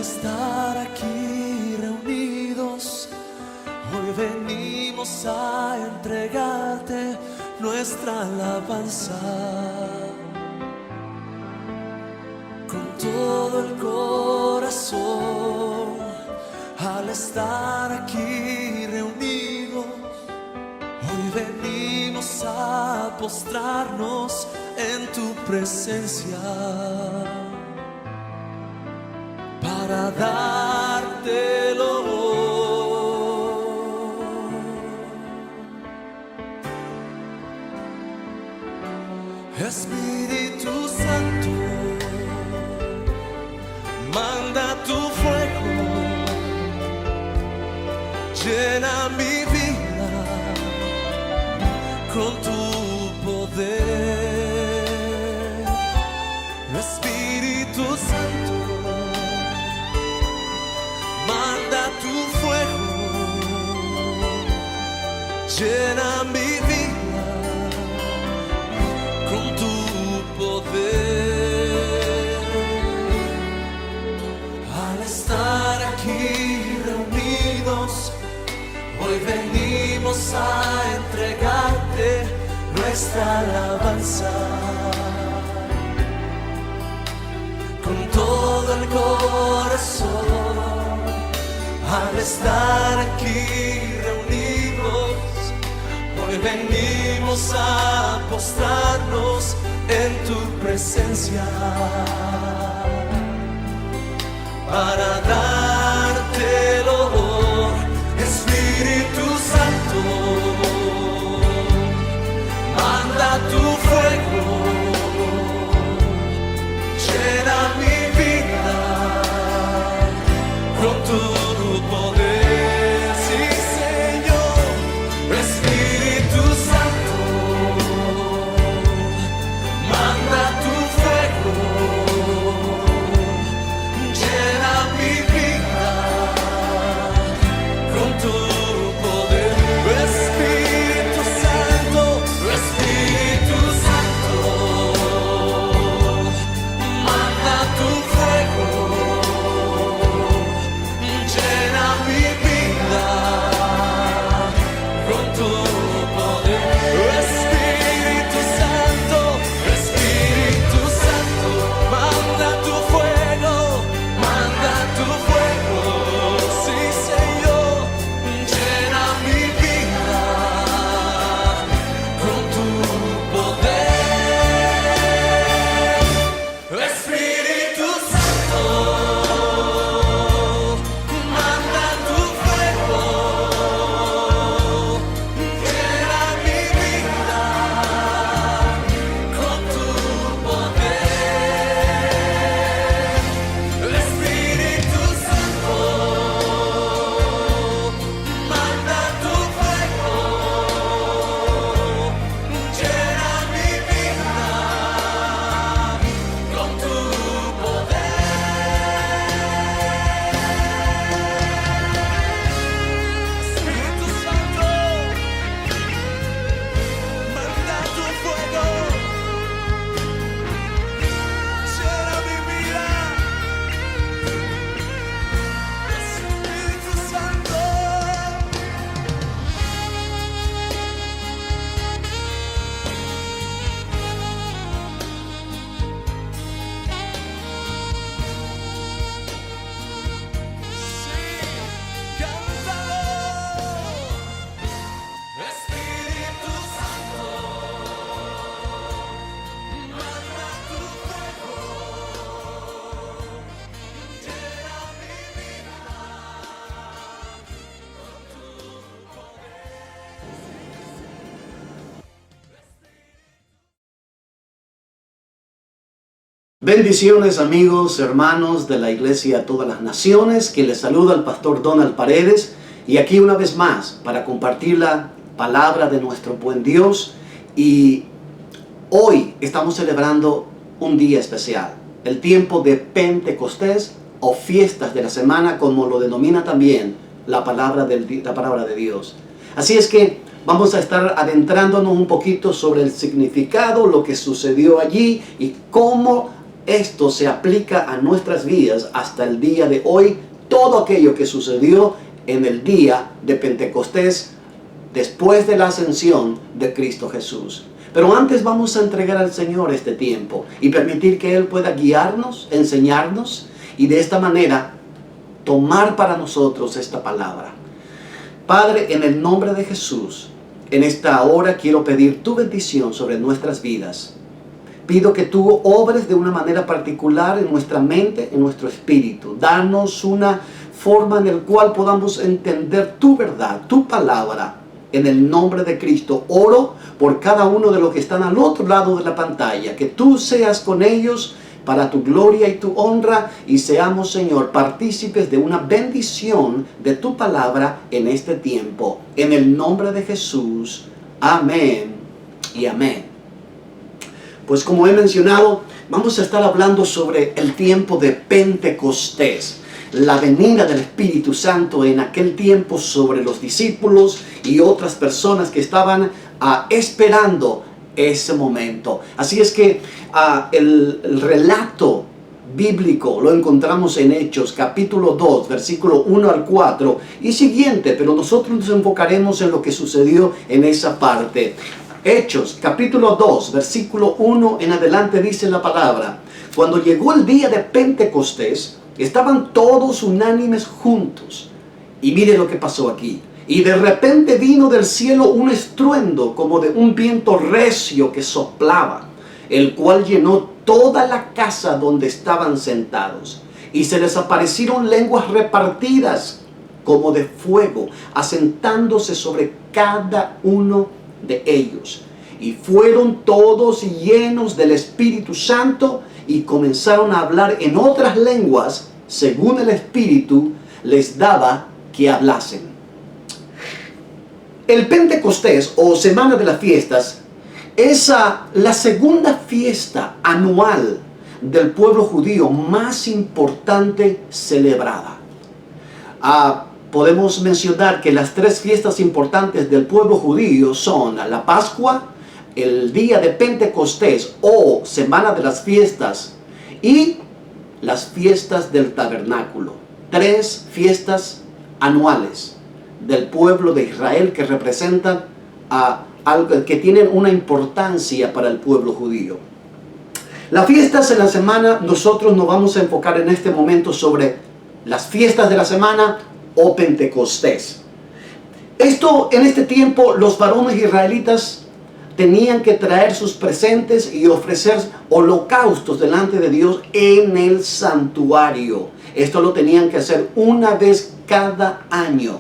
Estar aquí reunidos, hoy venimos a entregarte nuestra alabanza. Con todo el corazón, al estar aquí reunidos, hoy venimos a postrarnos en tu presencia, para dártelo. Espíritu Santo, manda tu fuego, llena mi vida con tu poder. Espíritu Santo, manda tu fuego, llena mi vida con tu poder. Al estar aquí reunidos, hoy venimos a entregarte nuestra alabanza. Con todo el corazón, al estar aquí reunidos, hoy venimos a postrarnos en tu presencia, para dártelo. Espíritu Santo, manda tu fuego, llena mi vida con tu poder. Sí, Señor. Espíritu Santo, manda tu fuego, llena mi vida con tu poder. Espíritu Santo, Espíritu Santo, manda tu fuego, llena mi vida con tu poder. Espíritu Santo, Espíritu Santo, manda tu fuego, manda tu fuego. Sí, Señor, llena mi vida con tu poder. Espíritu Santo, manda tu fuego, llena mi vida con tu poder. Espíritu Santo, manda tu fuego, llena mi vida con tu poder. Espíritu Santo, manda tu fuego, llena mi vida. Espíritu Santo. Sí, cántalo. Espíritu Santo, manda tu fuego, llena mi vida con tu poder. Bendiciones amigos, hermanos de la Iglesia a Todas las Naciones, que les saluda el pastor Donald Paredes Y aquí una vez más para compartir la palabra de nuestro buen Dios. Y hoy estamos celebrando un día especial, el tiempo de Pentecostés o fiestas de la semana, como lo denomina también la palabra de Dios. Así es que vamos a estar adentrándonos un poquito sobre el significado, lo que sucedió allí y cómo esto se aplica a nuestras vidas hasta el día de hoy. Todo aquello que sucedió en el día de Pentecostés después de la ascensión de Cristo Jesús. Pero antes vamos a entregar al Señor este tiempo y permitir que Él pueda guiarnos, enseñarnos y de esta manera tomar para nosotros esta palabra. Padre, en el nombre de Jesús, en esta hora quiero pedir tu bendición sobre nuestras vidas. Pido que tú obres de una manera particular en nuestra mente, en nuestro espíritu. Danos una forma en la cual podamos entender tu verdad, tu palabra. En el nombre de Cristo, oro por cada uno de los que están al otro lado de la pantalla. Que tú seas con ellos para tu gloria y tu honra. Y seamos, Señor, partícipes de una bendición de tu palabra en este tiempo. En el nombre de Jesús. Amén y amén. Pues como he mencionado, vamos a estar hablando sobre el tiempo de Pentecostés. La venida del Espíritu Santo en aquel tiempo sobre los discípulos y otras personas que estaban esperando ese momento. Así es que el relato bíblico lo encontramos en Hechos capítulo 2, versículo 1 al 4 y siguiente, pero nosotros nos enfocaremos en lo que sucedió en esa parte. Hechos capítulo 2, versículo 1 en adelante dice la palabra: cuando llegó el día de Pentecostés, estaban todos unánimes juntos. Y mire lo que pasó aquí. Y de repente vino del cielo un estruendo como de un viento recio que soplaba, el cual llenó toda la casa donde estaban sentados. Y se les aparecieron lenguas repartidas como de fuego, asentándose sobre cada uno de ellos. Y fueron todos llenos del Espíritu Santo y comenzaron a hablar en otras lenguas según el Espíritu les daba que hablasen. El Pentecostés o Semana de las Fiestas es la segunda fiesta anual del pueblo judío más importante celebrada. Podemos mencionar que las tres fiestas importantes del pueblo judío son la Pascua, el día de Pentecostés o Semana de las Fiestas y las fiestas del tabernáculo. Tres fiestas anuales del pueblo de Israel que representan algo que tienen una importancia para el pueblo judío. Las fiestas en la semana, nosotros nos vamos a enfocar en este momento sobre las fiestas de la semana o Pentecostés. En este tiempo los varones israelitas tenían que traer sus presentes y ofrecer holocaustos delante de Dios en el santuario. Esto lo tenían que hacer una vez cada año.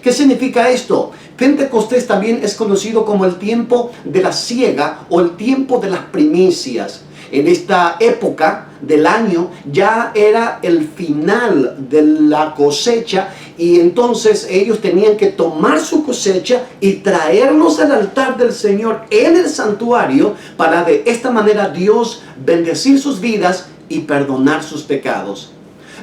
¿Qué significa esto? Pentecostés también es conocido como el tiempo de la siega o el tiempo de las primicias. En esta época del año ya era el final de la cosecha y entonces ellos tenían que tomar su cosecha y traerlos al altar del Señor en el santuario para de esta manera Dios bendecir sus vidas y perdonar sus pecados.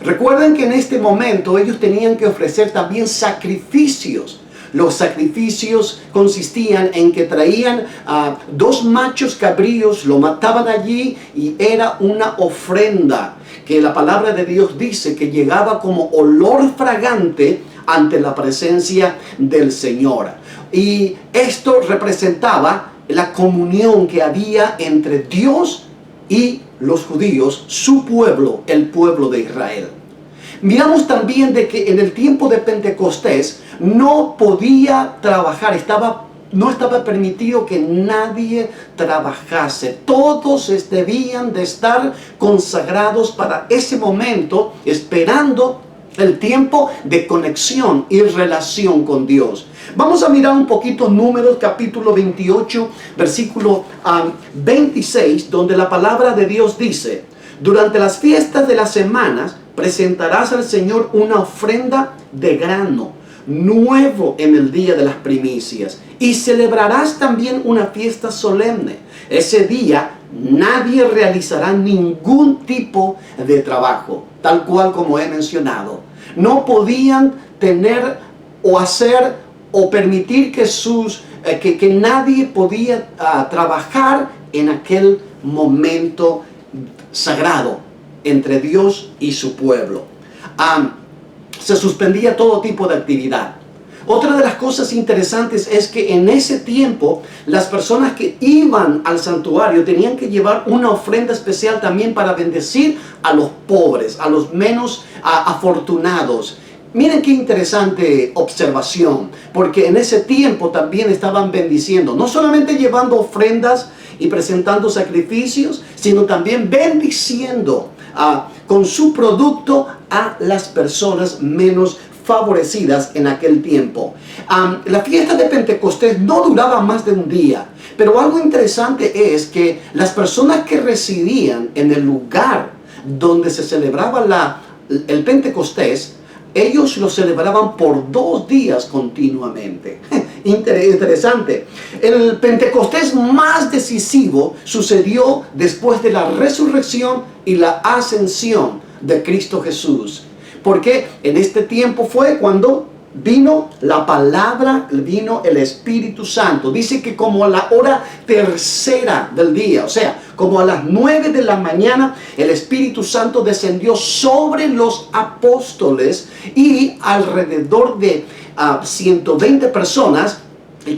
Recuerden que en este momento ellos tenían que ofrecer también sacrificios. Los sacrificios consistían en que traían a 2 machos cabríos, lo mataban allí y era una ofrenda que la palabra de Dios dice que llegaba como olor fragante ante la presencia del Señor. Y esto representaba la comunión que había entre Dios y los judíos, su pueblo, el pueblo de Israel. Miramos también de que en el tiempo de Pentecostés no podía trabajar, no estaba permitido que nadie trabajase. Todos debían de estar consagrados para ese momento, esperando el tiempo de conexión y relación con Dios. Vamos a mirar un poquito Números capítulo 28, versículo 26, donde la palabra de Dios dice: durante las fiestas de las semanas presentarás al Señor una ofrenda de grano, nuevo en el día de las primicias. Y celebrarás también una fiesta solemne. Ese día nadie realizará ningún tipo de trabajo, tal cual como he mencionado. No podían tener o hacer o permitir que nadie podía trabajar en aquel momento sagrado entre Dios y su pueblo. Se suspendía todo tipo de actividad. Otra de las cosas interesantes es que en ese tiempo las personas que iban al santuario tenían que llevar una ofrenda especial también para bendecir a los pobres, a los menos afortunados. Miren qué interesante observación, porque en ese tiempo también estaban bendiciendo, no solamente llevando ofrendas y presentando sacrificios, sino también bendiciendo con su producto a las personas menos favorecidas en aquel tiempo. La fiesta de Pentecostés no duraba más de un día, pero algo interesante es que las personas que residían en el lugar donde se celebraba el Pentecostés, ellos lo celebraban por 2 días continuamente. Interesante. El Pentecostés más decisivo sucedió después de la resurrección y la ascensión de Cristo Jesús. Porque en este tiempo fue cuando vino la palabra, vino el Espíritu Santo. Dice que como a la hora tercera del día, o sea, como a las 9 de la mañana, el Espíritu Santo descendió sobre los apóstoles y alrededor de 120 personas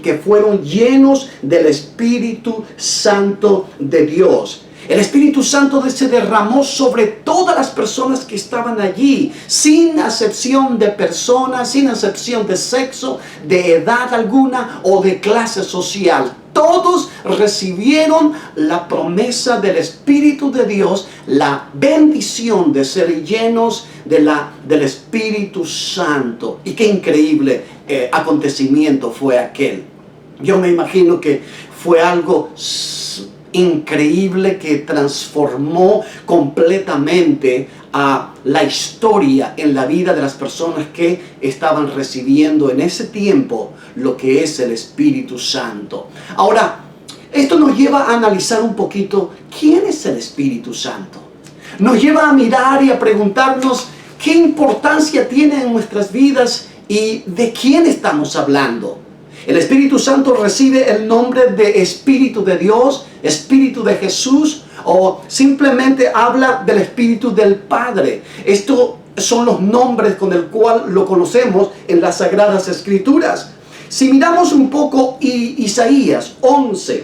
que fueron llenos del Espíritu Santo de Dios. El Espíritu Santo se derramó sobre todas las personas que estaban allí, sin acepción de personas, sin acepción de sexo, de edad alguna o de clase social. Todos recibieron la promesa del Espíritu de Dios, la bendición de ser llenos del Espíritu Santo. Y qué increíble acontecimiento fue aquel. Yo me imagino que fue algo increíble que transformó completamente a la historia en la vida de las personas que estaban recibiendo en ese tiempo lo que es el Espíritu Santo. Ahora, esto nos lleva a analizar un poquito quién es el Espíritu Santo. Nos lleva a mirar y a preguntarnos qué importancia tiene en nuestras vidas y de quién estamos hablando. El Espíritu Santo recibe el nombre de Espíritu de Dios, Espíritu de Jesús, o simplemente habla del Espíritu del Padre. Estos son los nombres con el cual lo conocemos en las Sagradas Escrituras. Si miramos un poco Isaías 11,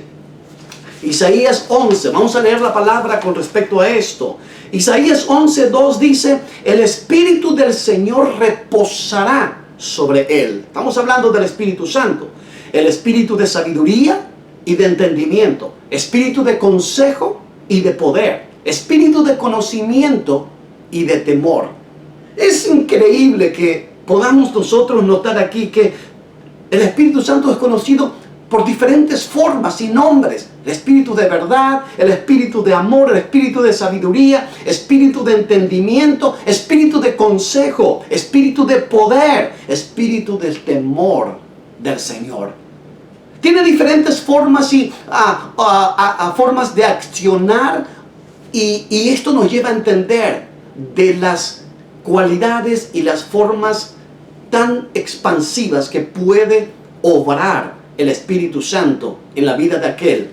vamos a leer la palabra con respecto a esto. Isaías 11:2 dice: el Espíritu del Señor reposará sobre él. Estamos hablando del Espíritu Santo. El espíritu de sabiduría y de entendimiento, espíritu de consejo y de poder, espíritu de conocimiento y de temor. Es increíble que podamos nosotros notar aquí que el Espíritu Santo es conocido por diferentes formas y nombres. El espíritu de verdad, el espíritu de amor, el espíritu de sabiduría, espíritu de entendimiento, espíritu de consejo, espíritu de poder, espíritu del temor del Señor. Tiene diferentes formas y formas de accionar y esto nos lleva a entender de las cualidades y las formas tan expansivas que puede obrar el Espíritu Santo en la vida de aquel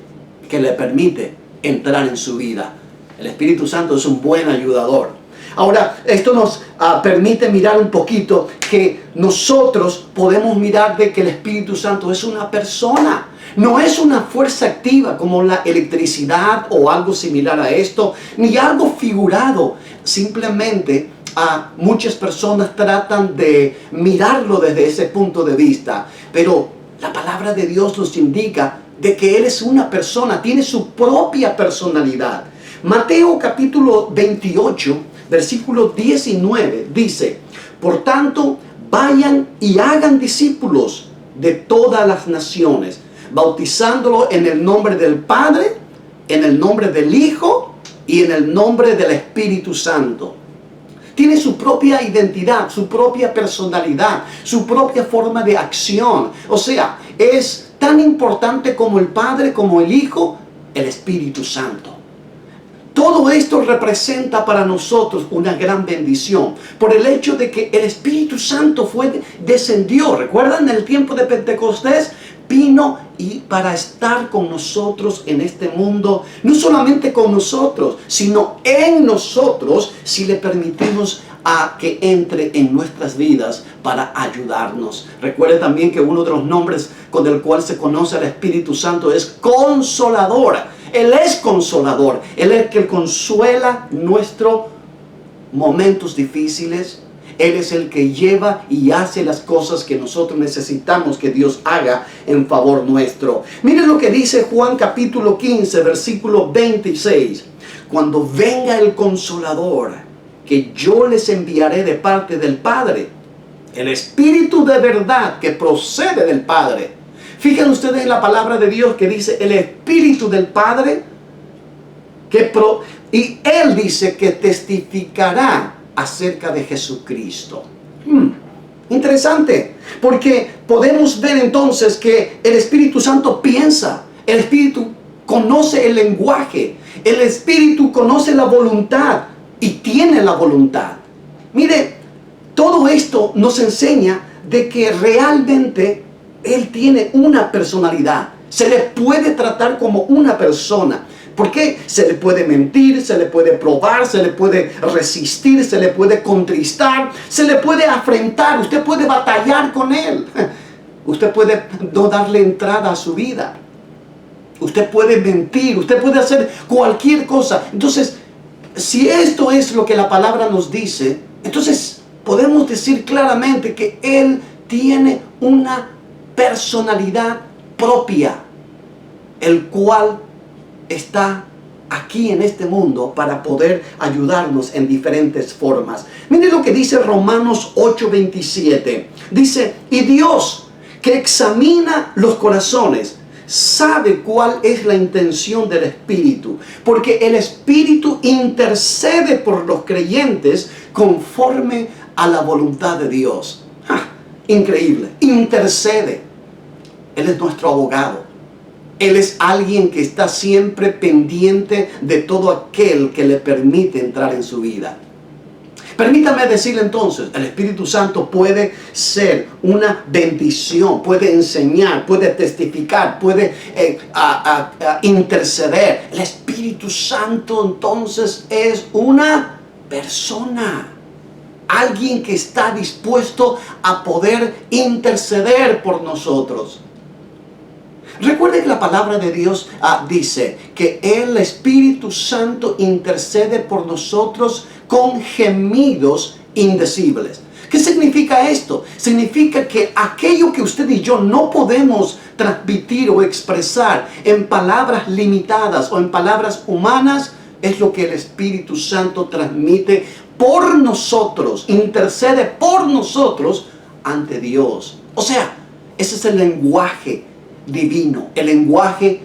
que le permite entrar en su vida. El Espíritu Santo es un buen ayudador. Ahora, esto nos permite mirar un poquito que nosotros podemos mirar de que el Espíritu Santo es una persona. No es una fuerza activa como la electricidad o algo similar a esto, ni algo figurado. Simplemente muchas personas tratan de mirarlo desde ese punto de vista. Pero la palabra de Dios nos indica de que Él es una persona, tiene su propia personalidad. Mateo capítulo 28, versículo 19 dice: por tanto, vayan y hagan discípulos de todas las naciones, bautizándolo en el nombre del Padre, en el nombre del Hijo y en el nombre del Espíritu Santo. tiene su propia identidad, su propia personalidad, su propia forma de acción. O sea, es tan importante como el Padre, como el Hijo, el Espíritu Santo. Todo esto representa para nosotros una gran bendición por el hecho de que el Espíritu Santo descendió. ¿Recuerdan el tiempo de Pentecostés? Vino y para estar con nosotros en este mundo, no solamente con nosotros, sino en nosotros, si le permitimos a que entre en nuestras vidas para ayudarnos. Recuerde también que uno de los nombres con el cual se conoce al Espíritu Santo es Consolador. Él es consolador. Él es el que consuela nuestros momentos difíciles. Él es el que lleva y hace las cosas que nosotros necesitamos que Dios haga en favor nuestro. Miren lo que dice Juan capítulo 15, versículo 26. Cuando venga el Consolador, que yo les enviaré de parte del Padre, el Espíritu de verdad que procede del Padre. Fíjense ustedes en la palabra de Dios que dice el Espíritu del Padre, y Él dice que testificará acerca de Jesucristo. Interesante, porque podemos ver entonces que el Espíritu Santo piensa, el Espíritu conoce el lenguaje, el Espíritu conoce la voluntad y tiene la voluntad. Mire, todo esto nos enseña de que realmente Él tiene una personalidad. Se le puede tratar como una persona. ¿Por qué? Se le puede mentir, se le puede probar, se le puede resistir, se le puede contristar, se le puede afrentar. Usted puede batallar con Él. Usted puede no darle entrada a su vida. Usted puede mentir, usted puede hacer cualquier cosa. Entonces, si esto es lo que la palabra nos dice, entonces podemos decir claramente que Él tiene una personalidad propia, el cual está aquí en este mundo para poder ayudarnos en diferentes formas. Mire lo que dice Romanos 8:27. Dice, y Dios, que examina los corazones, sabe cuál es la intención del Espíritu, porque el Espíritu intercede por los creyentes conforme a la voluntad de Dios. Increíble, intercede. Él es nuestro abogado. Él es alguien que está siempre pendiente de todo aquel que le permite entrar en su vida. Permítame decirle entonces, el Espíritu Santo puede ser una bendición, puede enseñar, puede testificar, puede interceder. El Espíritu Santo entonces es una persona. Alguien que está dispuesto a poder interceder por nosotros. Recuerde que la palabra de Dios dice que el Espíritu Santo intercede por nosotros con gemidos indecibles. ¿Qué significa esto? Significa que aquello que usted y yo no podemos transmitir o expresar en palabras limitadas o en palabras humanas, es lo que el Espíritu Santo transmite por nosotros, intercede por nosotros ante Dios. O sea, ese es el lenguaje divino, el lenguaje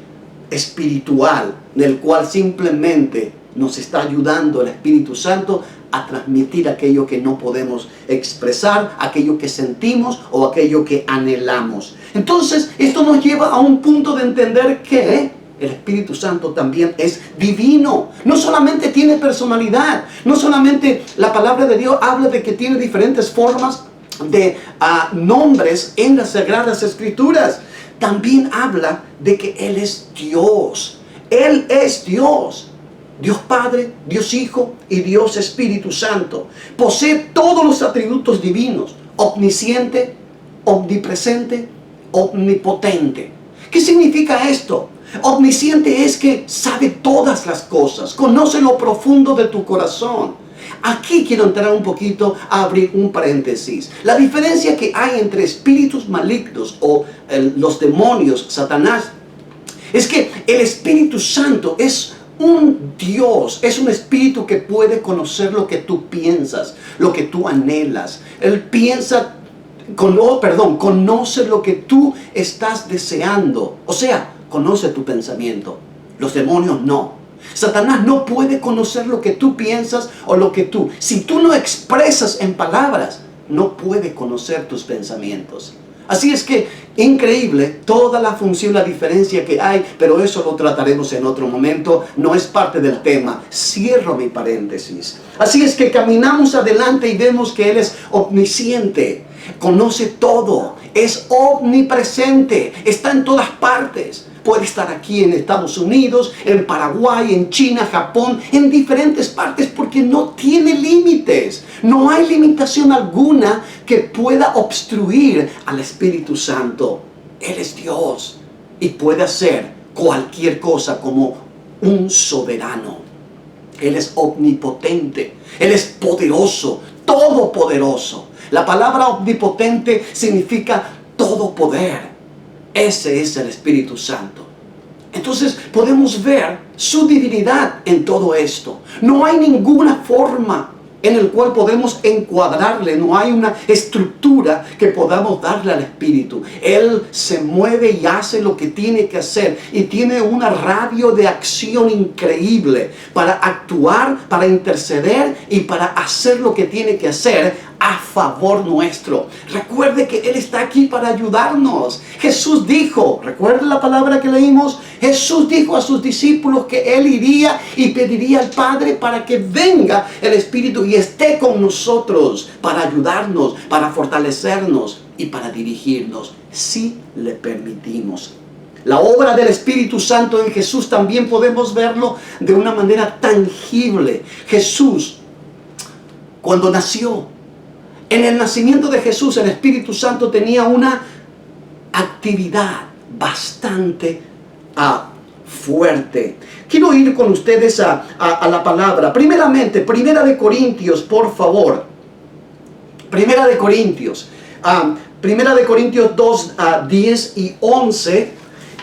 espiritual, del cual simplemente nos está ayudando el Espíritu Santo a transmitir aquello que no podemos expresar, aquello que sentimos o aquello que anhelamos. Entonces, esto nos lleva a un punto de entender que el Espíritu Santo también es divino. No solamente tiene personalidad, no solamente la palabra de Dios habla de que tiene diferentes formas de nombres en las Sagradas Escrituras. También habla de que Él es Dios. Él es Dios. Dios Padre, Dios Hijo y Dios Espíritu Santo. Posee todos los atributos divinos. Omnisciente, omnipresente, omnipotente. ¿Qué significa esto? Omnisciente es que sabe todas las cosas. Conoce lo profundo de tu corazón. Aquí quiero entrar un poquito a abrir un paréntesis. La diferencia que hay entre espíritus malignos o los demonios, Satanás, es que el Espíritu Santo es un Dios, es un espíritu que puede conocer lo que tú piensas, lo que tú anhelas. Él conoce lo que tú estás deseando. O sea, conoce tu pensamiento. Los demonios no. Satanás no puede conocer lo que tú piensas o lo que tú. Si tú no expresas en palabras, no puede conocer tus pensamientos. Así es que, increíble, toda la función, la diferencia que hay, pero eso lo trataremos en otro momento, no es parte del tema. Cierro mi paréntesis. Así es que caminamos adelante y vemos que Él es omnisciente, conoce todo, es omnipresente, está en todas partes. Puede estar aquí en Estados Unidos, en Paraguay, en China, Japón, en diferentes partes porque no tiene límites. No hay limitación alguna que pueda obstruir al Espíritu Santo. Él es Dios y puede hacer cualquier cosa como un soberano. Él es omnipotente, Él es poderoso, todopoderoso. La palabra omnipotente significa todo poder. Ese es el Espíritu Santo. Entonces podemos ver su divinidad en todo esto. No hay ninguna forma en el cual podemos encuadrarle, no hay una estructura que podamos darle al Espíritu. Él se mueve y hace lo que tiene que hacer y tiene una radio de acción increíble para actuar, para interceder y para hacer lo que tiene que hacer a favor nuestro. Recuerde que Él está aquí para ayudarnos. Jesús dijo, recuerda la palabra que leímos, Jesús dijo a sus discípulos que Él iría y pediría al Padre para que venga el Espíritu y esté con nosotros para ayudarnos, para fortalecernos y para dirigirnos, si le permitimos. La obra del Espíritu Santo en Jesús también podemos verlo de una manera tangible. Jesús, cuando nació, en el nacimiento de Jesús, el Espíritu Santo tenía una actividad bastante fuerte. Quiero ir con ustedes a la palabra. Primeramente, Primera de Corintios, por favor. Primera de Corintios 2, 10 y 11.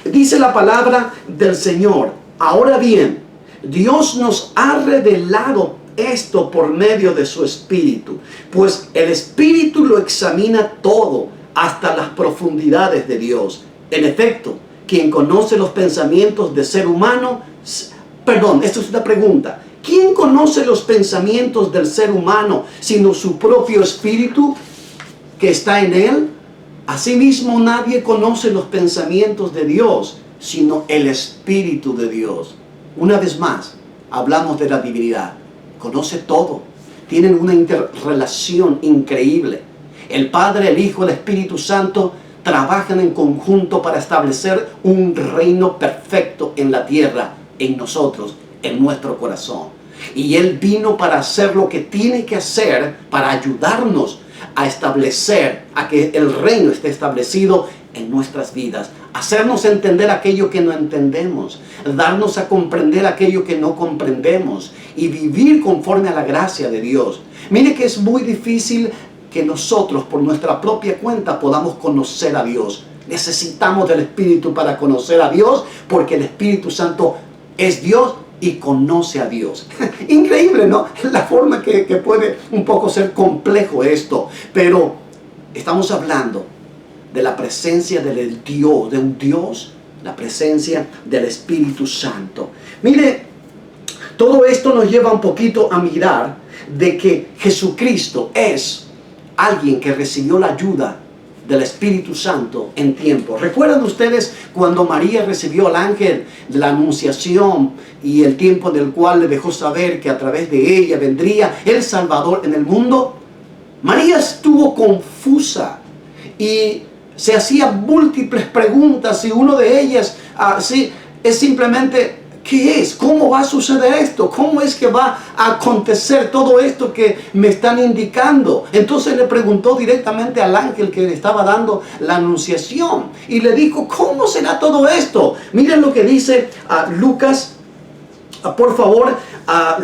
Dice la palabra del Señor. Ahora bien, Dios nos ha revelado esto por medio de su Espíritu, pues el Espíritu lo examina todo, hasta las profundidades de Dios. En efecto, quien conoce los pensamientos del ser humano, esto es una pregunta, ¿quién conoce los pensamientos del ser humano sino su propio Espíritu que está en él? Asimismo, nadie conoce los pensamientos de Dios sino el Espíritu de Dios. Una vez más, hablamos de la divinidad. Conoce todo. Tienen una interrelación increíble. El Padre, el Hijo, el Espíritu Santo trabajan en conjunto para establecer un reino perfecto en la tierra, en nosotros, en nuestro corazón. Y Él vino para hacer lo que tiene que hacer para ayudarnos a establecer, a que el reino esté establecido en nuestras vidas. Hacernos entender aquello que no entendemos, darnos a comprender aquello que no comprendemos y vivir conforme a la gracia de Dios. Mire que es muy difícil que nosotros por nuestra propia cuenta podamos conocer a Dios. Necesitamos del Espíritu para conocer a Dios, porque el Espíritu Santo es Dios y conoce a Dios. Increíble, ¿no? La forma que puede un poco ser complejo esto, pero estamos hablando de la presencia del Dios, de un Dios, la presencia del Espíritu Santo. Mire, todo esto nos lleva un poquito a mirar de que Jesucristo es alguien que recibió la ayuda del Espíritu Santo en tiempo. ¿Recuerdan ustedes cuando María recibió al ángel de la Anunciación y el tiempo del cual le dejó saber que a través de ella vendría el Salvador en el mundo? María estuvo confusa y se hacía múltiples preguntas, y una de ellas es simplemente, ¿qué es? ¿Cómo va a suceder esto? ¿Cómo es que va a acontecer todo esto que me están indicando? Entonces le preguntó directamente al ángel que le estaba dando la anunciación y le dijo, ¿cómo será todo esto? Miren lo que dice Lucas, por favor,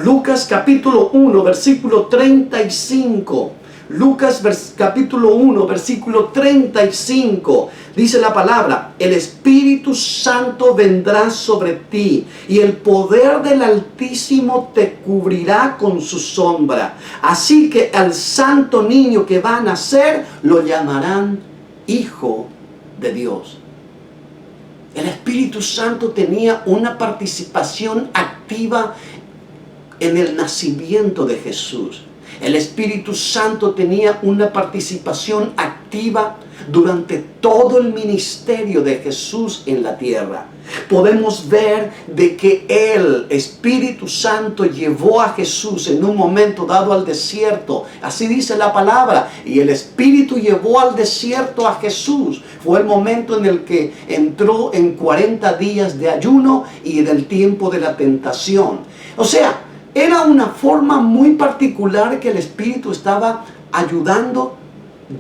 Lucas capítulo 1, versículo 35. Lucas capítulo 1, versículo 35, dice la palabra: el Espíritu Santo vendrá sobre ti y el poder del Altísimo te cubrirá con su sombra. Así que al santo niño que va a nacer lo llamarán Hijo de Dios. El Espíritu Santo tenía una participación activa activa en el nacimiento de Jesús. El Espíritu Santo tenía una participación activa durante todo el ministerio de Jesús en la tierra. Podemos ver de que el Espíritu Santo llevó a Jesús en un momento dado al desierto. Así dice la palabra. Y el Espíritu llevó al desierto a Jesús. Fue el momento en el que entró en 40 días de ayuno y en el tiempo de la tentación. O sea, era una forma muy particular que el Espíritu estaba ayudando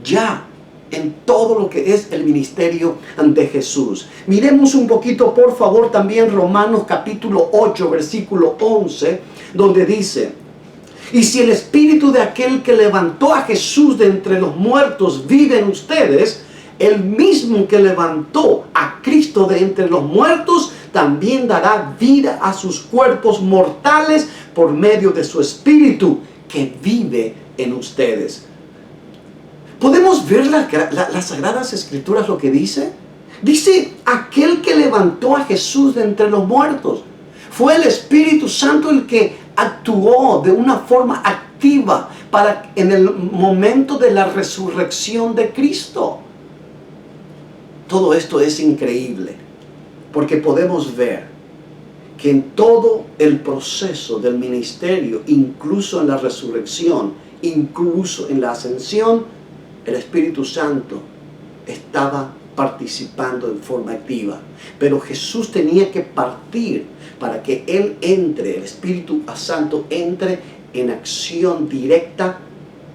ya en todo lo que es el ministerio de Jesús. Miremos un poquito, por favor, también Romanos capítulo 8, versículo 11, donde dice: y si el Espíritu de aquel que levantó a Jesús de entre los muertos vive en ustedes, el mismo que levantó a Cristo de entre los muertos también dará vida a sus cuerpos mortales por medio de su Espíritu que vive en ustedes. ¿Podemos ver las Sagradas Escrituras lo que dice? Dice, aquel que levantó a Jesús de entre los muertos. Fue el Espíritu Santo el que actuó de una forma activa en el momento de la resurrección de Cristo. Todo esto es increíble, porque podemos ver que en todo el proceso del ministerio, incluso en la resurrección, incluso en la ascensión, el Espíritu Santo estaba participando en forma activa. Pero Jesús tenía que partir para que Él entre, el Espíritu Santo entre en acción directa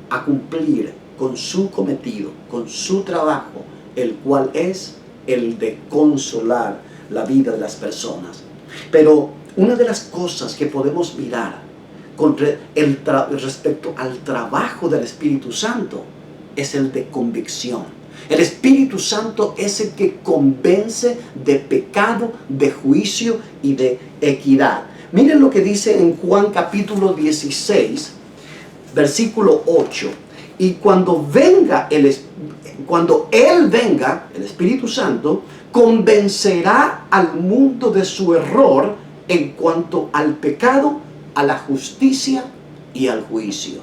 a cumplir con su cometido, con su trabajo, el cual es el de consolar la vida de las personas. Pero una de las cosas que podemos mirar respecto al trabajo del Espíritu Santo es el de convicción. El Espíritu Santo es el que convence de pecado, de juicio y de equidad. Miren lo que dice en Juan capítulo 16, versículo 8. Y cuando Él venga, el Espíritu Santo, convencerá al mundo de su error en cuanto al pecado, a la justicia y al juicio.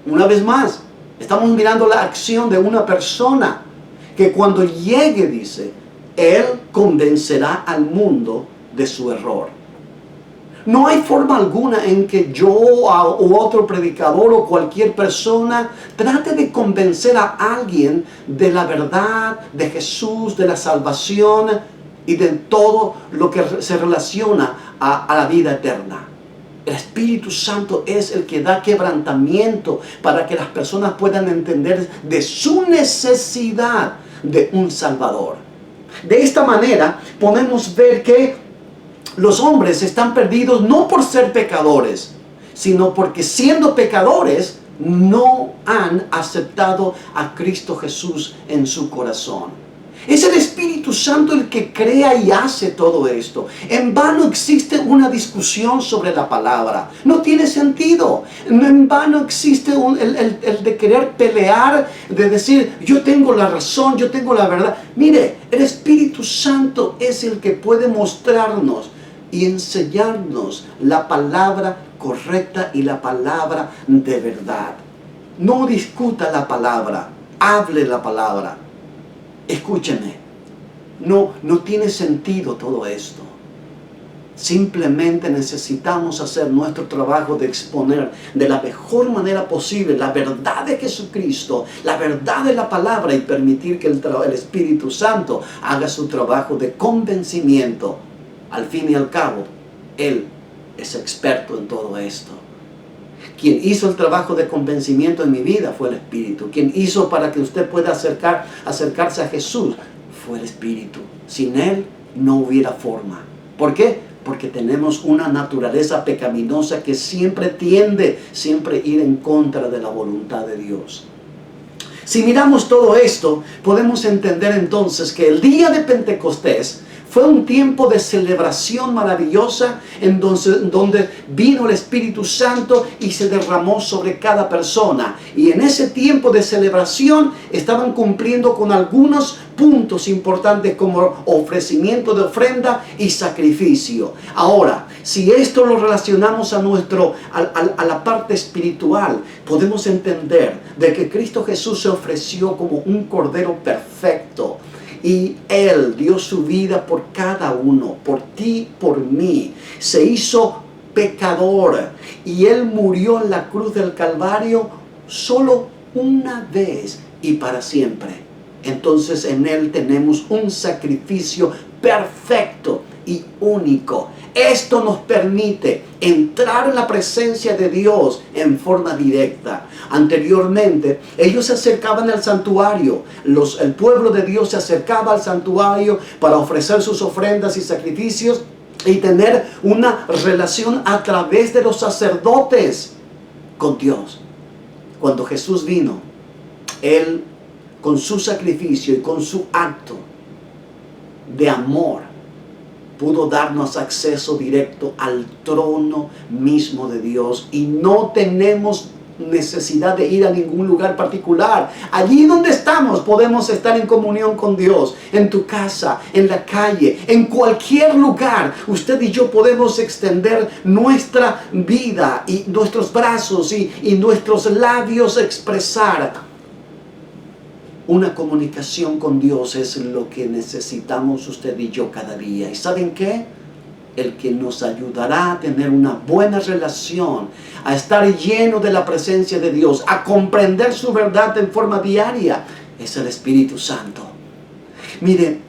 Una vez más, estamos mirando la acción de una persona que cuando llegue, dice, Él convencerá al mundo de su error. No hay forma alguna en que yo o otro predicador o cualquier persona trate de convencer a alguien de la verdad, de Jesús, de la salvación y de todo lo que se relaciona a la vida eterna. El Espíritu Santo es el que da quebrantamiento para que las personas puedan entender de su necesidad de un Salvador. De esta manera podemos ver que los hombres están perdidos no por ser pecadores, sino porque siendo pecadores no han aceptado a Cristo Jesús en su corazón. Es el Espíritu Santo el que crea y hace todo esto. En vano existe una discusión sobre la palabra. No tiene sentido. En vano existe el de querer pelear, de decir, yo tengo la razón, yo tengo la verdad. Mire, el Espíritu Santo es el que puede mostrarnos y enseñarnos la palabra correcta y la palabra de verdad. No discuta la palabra, hable la palabra. Escúcheme, no tiene sentido todo esto. Simplemente necesitamos hacer nuestro trabajo de exponer de la mejor manera posible la verdad de Jesucristo, la verdad de la palabra, y permitir que el Espíritu Santo haga su trabajo de convencimiento. Al fin y al cabo, Él es experto en todo esto. Quien hizo el trabajo de convencimiento en mi vida fue el Espíritu. Quien hizo para que usted pueda acercarse a Jesús fue el Espíritu. Sin Él no hubiera forma. ¿Por qué? Porque tenemos una naturaleza pecaminosa que siempre tiende a ir en contra de la voluntad de Dios. Si miramos todo esto, podemos entender entonces que el día de Pentecostés fue un tiempo de celebración maravillosa en donde vino el Espíritu Santo y se derramó sobre cada persona. Y en ese tiempo de celebración estaban cumpliendo con algunos puntos importantes como ofrecimiento de ofrenda y sacrificio. Ahora, Si esto lo relacionamos a la parte espiritual, podemos entender de que Cristo Jesús se ofreció como un cordero perfecto. Y Él dio su vida por cada uno, por ti, por mí. Se hizo pecador y Él murió en la cruz del Calvario solo una vez y para siempre. Entonces en Él tenemos un sacrificio perfecto y único. Esto nos permite entrar en la presencia de Dios en forma directa. Anteriormente, ellos se acercaban al santuario. El pueblo de Dios se acercaba al santuario para ofrecer sus ofrendas y sacrificios y tener una relación a través de los sacerdotes con Dios. Cuando Jesús vino, Él, con su sacrificio y con su acto de amor, pudo darnos acceso directo al trono mismo de Dios. Y no tenemos necesidad de ir a ningún lugar particular. Allí donde estamos podemos estar en comunión con Dios. En tu casa, en la calle, en cualquier lugar. Usted y yo podemos extender nuestra vida y nuestros brazos y nuestros labios expresar. Una comunicación con Dios es lo que necesitamos usted y yo cada día. ¿Y saben qué? El que nos ayudará a tener una buena relación, a estar lleno de la presencia de Dios, a comprender su verdad en forma diaria, es el Espíritu Santo. Miren,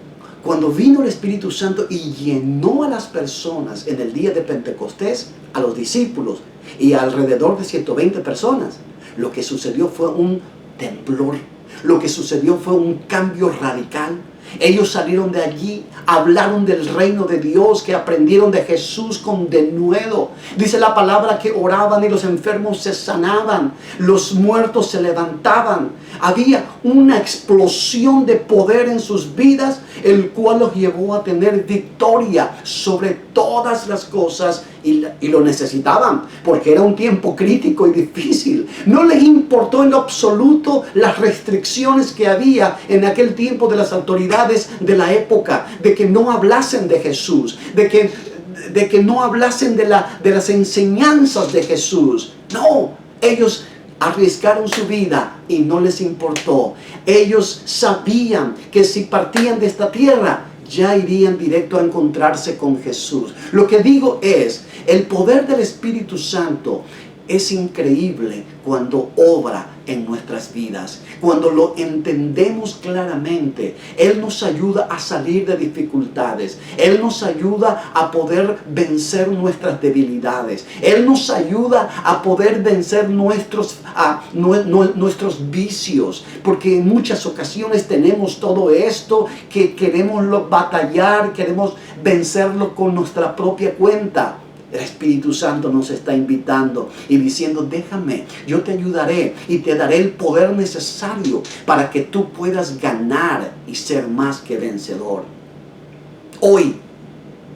cuando vino el Espíritu Santo y llenó a las personas en el día de Pentecostés, a los discípulos y alrededor de 120 personas, lo que sucedió fue un temblor. Lo que sucedió fue un cambio radical. Ellos salieron de allí, hablaron del reino de Dios, que aprendieron de Jesús con denuedo. Dice la palabra que oraban y los enfermos se sanaban, los muertos se levantaban. Había una explosión de poder en sus vidas, el cual los llevó a tener victoria sobre todas las cosas y lo necesitaban, porque era un tiempo crítico y difícil. No les importó en lo absoluto las restricciones que había en aquel tiempo de las autoridades de la época, de que no hablasen de Jesús, de que no hablasen de las enseñanzas de Jesús. No, ellos arriesgaron su vida y no les importó. Ellos sabían que si partían de esta tierra, ya irían directo a encontrarse con Jesús. Lo que digo es, el poder del Espíritu Santo es increíble cuando obra en nuestras vidas, cuando lo entendemos claramente. Él nos ayuda a salir de dificultades, Él nos ayuda a poder vencer nuestras debilidades, Él nos ayuda a poder vencer nuestros vicios, porque en muchas ocasiones tenemos todo esto que queremos batallar, queremos vencerlo con nuestra propia cuenta. El Espíritu Santo nos está invitando y diciendo, déjame, yo te ayudaré y te daré el poder necesario para que tú puedas ganar y ser más que vencedor. Hoy,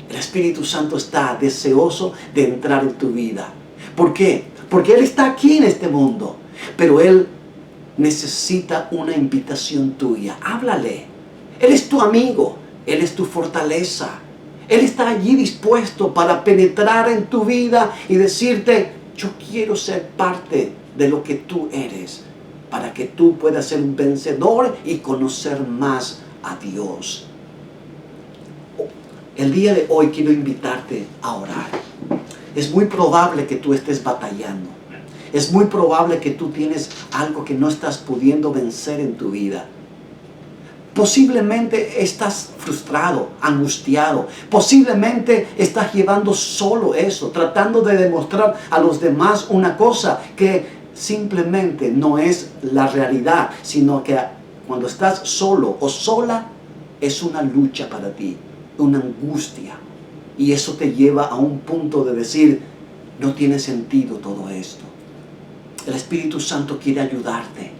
el Espíritu Santo está deseoso de entrar en tu vida. ¿Por qué? Porque Él está aquí en este mundo, pero Él necesita una invitación tuya. Háblale. Él es tu amigo, Él es tu fortaleza. Él está allí dispuesto para penetrar en tu vida y decirte, yo quiero ser parte de lo que tú eres, para que tú puedas ser un vencedor y conocer más a Dios. El día de hoy quiero invitarte a orar. Es muy probable que tú estés batallando. Es muy probable que tú tienes algo que no estás pudiendo vencer en tu vida. Posiblemente estás frustrado, angustiado. Posiblemente estás llevando solo eso, tratando de demostrar a los demás una cosa que simplemente no es la realidad, sino que cuando estás solo o sola es una lucha para ti, una angustia. Y eso te lleva a un punto de decir, no tiene sentido todo esto. El Espíritu Santo quiere ayudarte,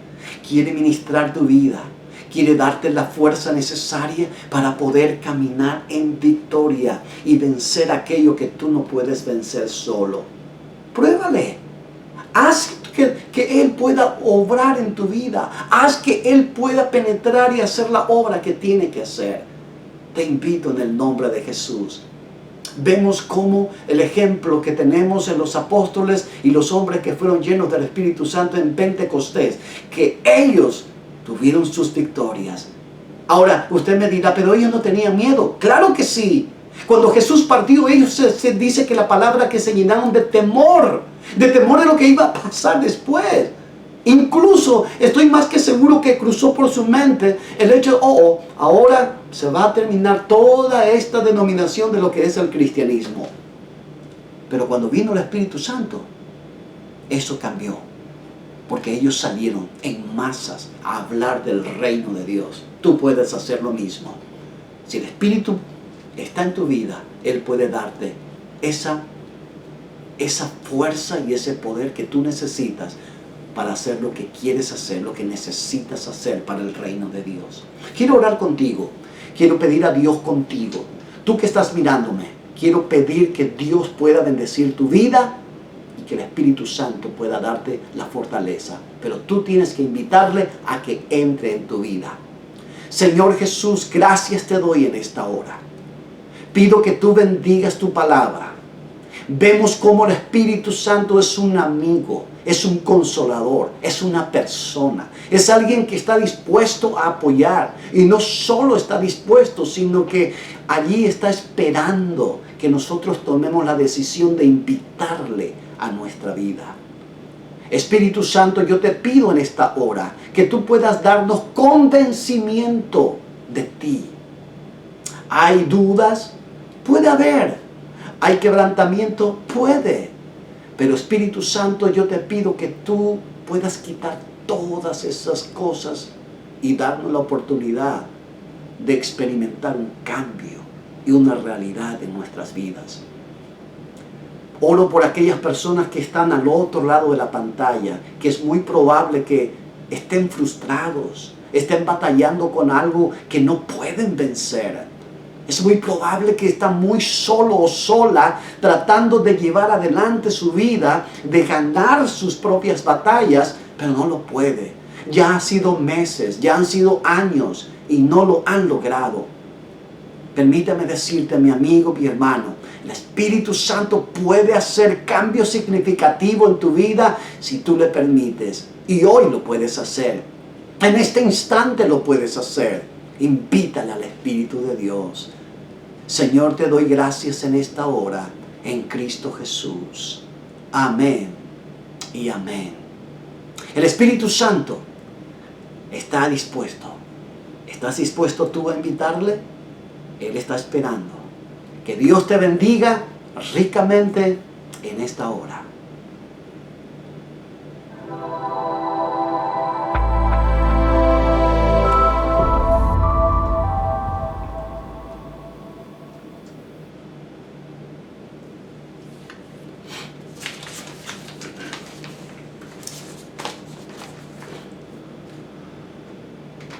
quiere ministrar tu vida. Quiere darte la fuerza necesaria para poder caminar en victoria y vencer aquello que tú no puedes vencer solo. Pruébale. Haz que Él pueda obrar en tu vida. Haz que Él pueda penetrar y hacer la obra que tiene que hacer. Te invito en el nombre de Jesús Vemos cómo el ejemplo que tenemos en los apóstoles y los hombres que fueron llenos del Espíritu Santo en Pentecostés, que ellos tuvieron sus victorias. Ahora, usted me dirá, pero ellos no tenían miedo. Claro que sí. Cuando Jesús partió, ellos se dice que la palabra que se llenaron de temor de lo que iba a pasar después. Incluso estoy más que seguro que cruzó por su mente el hecho, ahora se va a terminar toda esta denominación de lo que es el cristianismo. Pero cuando vino el Espíritu Santo, eso cambió. Porque ellos salieron en masas a hablar del reino de Dios. Tú puedes hacer lo mismo. Si el Espíritu está en tu vida, Él puede darte esa fuerza y ese poder que tú necesitas para hacer lo que quieres hacer, lo que necesitas hacer para el reino de Dios. Quiero orar contigo. Quiero pedir a Dios contigo. Tú que estás mirándome, quiero pedir que Dios pueda bendecir tu vida y que el Espíritu Santo pueda darte la fortaleza. Pero tú tienes que invitarle a que entre en tu vida. Señor Jesús, gracias te doy en esta hora. Pido que tú bendigas tu palabra. Vemos cómo el Espíritu Santo es un amigo, es un consolador, es una persona. Es alguien que está dispuesto a apoyar. Y no solo está dispuesto, sino que allí está esperando que nosotros tomemos la decisión de invitarle a nuestra vida. Espíritu Santo, yo te pido en esta hora que tú puedas darnos convencimiento de ti. ¿Hay dudas? Puede haber. ¿Hay quebrantamiento? Puede. Pero Espíritu Santo, yo te pido que tú puedas quitar todas esas cosas y darnos la oportunidad de experimentar un cambio y una realidad en nuestras vidas. Oro por aquellas personas que están al otro lado de la pantalla, que es muy probable que estén frustrados, estén batallando con algo que no pueden vencer. Es muy probable que están muy solo o sola tratando de llevar adelante su vida, de ganar sus propias batallas, pero no lo puede. Ya han sido meses, ya han sido años y no lo han logrado. Permítame decirte, mi amigo, mi hermano, el Espíritu Santo puede hacer cambios significativos en tu vida si tú le permites. Y hoy lo puedes hacer. En este instante lo puedes hacer. Invítale al Espíritu de Dios. Señor, te doy gracias en esta hora, en Cristo Jesús. Amén y amén. El Espíritu Santo está dispuesto. ¿Estás dispuesto tú a invitarle? Él está esperando. Que Dios te bendiga ricamente en esta hora.